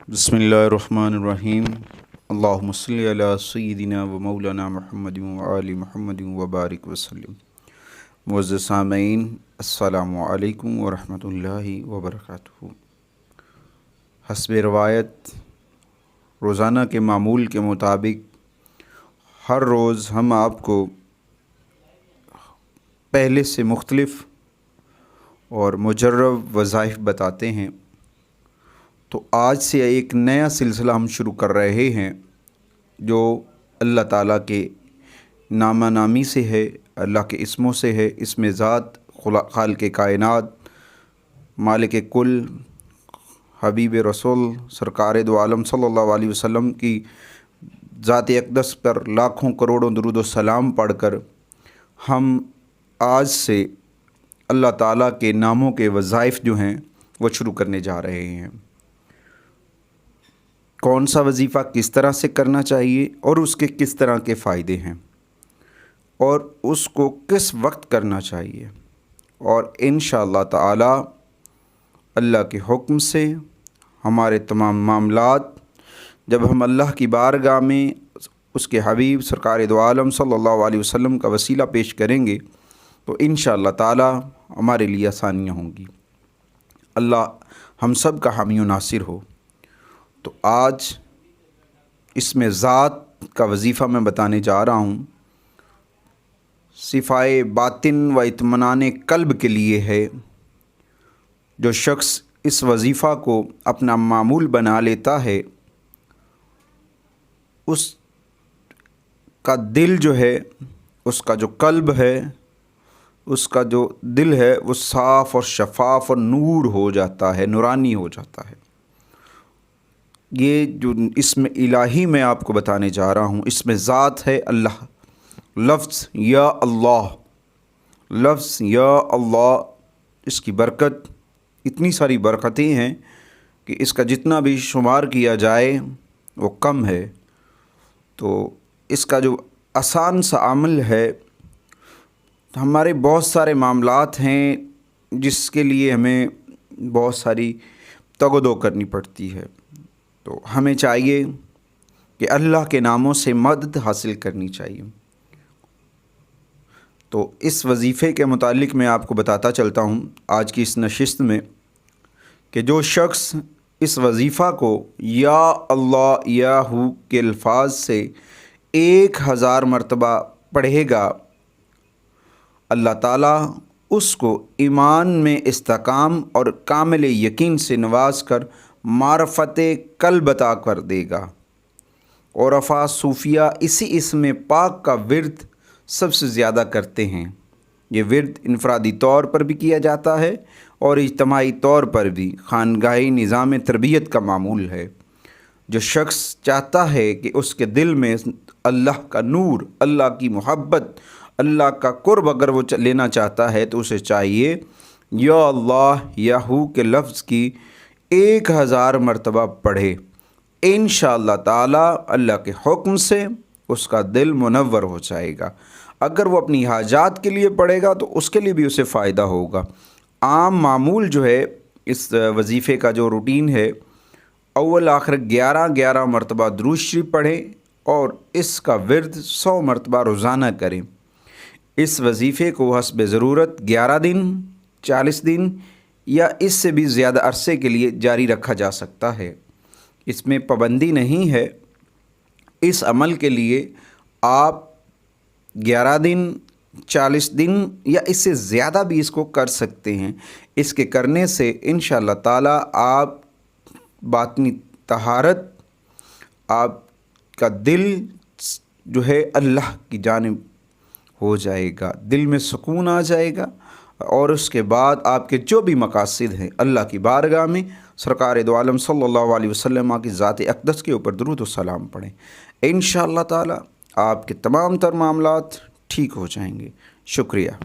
बिस्मिल्लाहिर्रहमानिर्रहीम। अल्लाहुम्मा सल्लि अला सय्यिदिना व मौलाना मुहम्मद व आलि मुहम्मद व बारिक वसल्लम। मुअज़्ज़ज़ सामईन, अस्सलामु अलैकुम व रहमतुल्लाहि व बरकातुहू। हस्बे रवायत रोज़ाना के मामूल के मुताबिक हर रोज़ हम आपको पहले से मुख्तलिफ़ और मुजर्रब वज़ाइफ बताते हैं। तो आज से एक नया सिलसिला हम शुरू कर रहे हैं जो अल्लाह ताला के नामा नामी से है, अल्लाह के इस्मों से है। इसमें ज़ात खालिक़ कायनात, मालिक कुल, हबीब रसूल सरकार दो आलम सल्लल्लाहु अलैहि वसल्लम की ज़ात अक़दस पर लाखों करोड़ों दुरूद व सलाम पढ़कर हम आज से अल्लाह ताला के नामों के वज़ाइफ जो हैं वो शुरू करने जा रहे हैं। कौन सा वजीफ़ा किस तरह से करना चाहिए और उसके किस तरह के फ़ायदे हैं और उसको किस वक्त करना चाहिए, और इंशाअल्लाह ताला अल्लाह के हुक्म से हमारे तमाम मामलात जब हम अल्लाह की बारगाह में उसके हबीब सरकार दो आलम सल्लल्लाहु अलैहि वसल्लम का वसीला पेश करेंगे तो इंशाअल्लाह ताला हमारे लिए आसानियाँ होंगी। अल्लाह हम सब का हामी व नासिर हो। तो आज इसमें ज़ात का वजीफ़ा मैं बताने जा रहा हूँ। सिफ़ाए बातिन व इत्मीनान क़ल्ब के लिए है। जो शख्स इस वजीफ़ा को अपना मामूल बना लेता है उसका दिल जो है, उसका जो क़ल्ब है, उसका जो दिल है वो साफ़ और शफ़ाफ़ और नूर हो जाता है, नूरानी हो जाता है। ये जो इसमें इलाही मैं आपको बताने जा रहा हूँ, इसमें ज़ात है अल्लाह। लफ्ज़ या अल्लाह, लफ्ज़ या अल्लाह, इसकी बरकत, इतनी सारी बरकतें हैं कि इसका जितना भी शुमार किया जाए वो कम है। तो इसका जो आसान सा अमल है, तो हमारे बहुत सारे मामलात हैं जिसके लिए हमें बहुत सारी तगदो करनी पड़ती है। तो हमें चाहिए कि अल्लाह के नामों से मदद हासिल करनी चाहिए। तो इस वजीफ़े के मुतालिक मैं आपको बताता चलता हूँ आज की इस नशिस्त में कि जो शख्स इस वजीफ़ा को या अल्लाह या हू के अल्फाज से 1000 मरतबा पढ़ेगा, अल्लाह ताला उसको ईमान में इस्तेकाम और कामिल यकीन से नवाज कर मारफत क़ल्ब अता कर देगा। और अफ़ा सूफिया इसी इसम पाक का विर्द सबसे ज़्यादा करते हैं। ये विर्द इनफरादी तौर पर भी किया जाता है और इज्तमाई तौर पर भी खानगाही निज़ाम तरबियत का मामूल है। जो शख्स चाहता है कि उसके दिल में अल्लाह का नूर, अल्लाह की मोहब्बत, अल्लाह का कुर्ब अगर वो लेना चाहता है तो उसे चाहिए या अल्लाह या हू के लफ्ज़ की 1000 मरतबा पढ़े। इंशाअल्लाह ताला अल्लाह के हुक्म से उसका दिल मुनव्वर हो जाएगा। अगर वो अपनी हाजात के लिए पढ़ेगा तो उसके लिए भी उसे फ़ायदा होगा। आम मामूल जो है इस वजीफ़े का जो रूटीन है, अव्वल आखिर 11 मरतबा दुरूद शरीफ पढ़ें और इसका विर्द 100 मरतबा रोज़ाना करें। इस वजीफ़े को हस्ब ज़रूरत 11 दिन, 40 दिन या इससे भी ज़्यादा अरसे के लिए जारी रखा जा सकता है। इसमें पाबंदी नहीं है। इस अमल के लिए आप 11 दिन, 40 दिन या इससे ज़्यादा भी इसको कर सकते हैं। इसके करने से इंशाअल्लाह ताला आप बातनी तहारत, आपका दिल जो है अल्लाह की जानिब हो जाएगा, दिल में सुकून आ जाएगा। और उसके बाद आपके जो भी मकासद हैं अल्लाह की बारगाह में सरकार दो आलम सल्लल्लाहु अलैहि वसल्लम की ज़ात अक़दस के ऊपर दुरूद व सलाम पढ़ें। इंशाअल्लाह ताला आपके तमाम तर मामलात ठीक हो जाएंगे। शुक्रिया।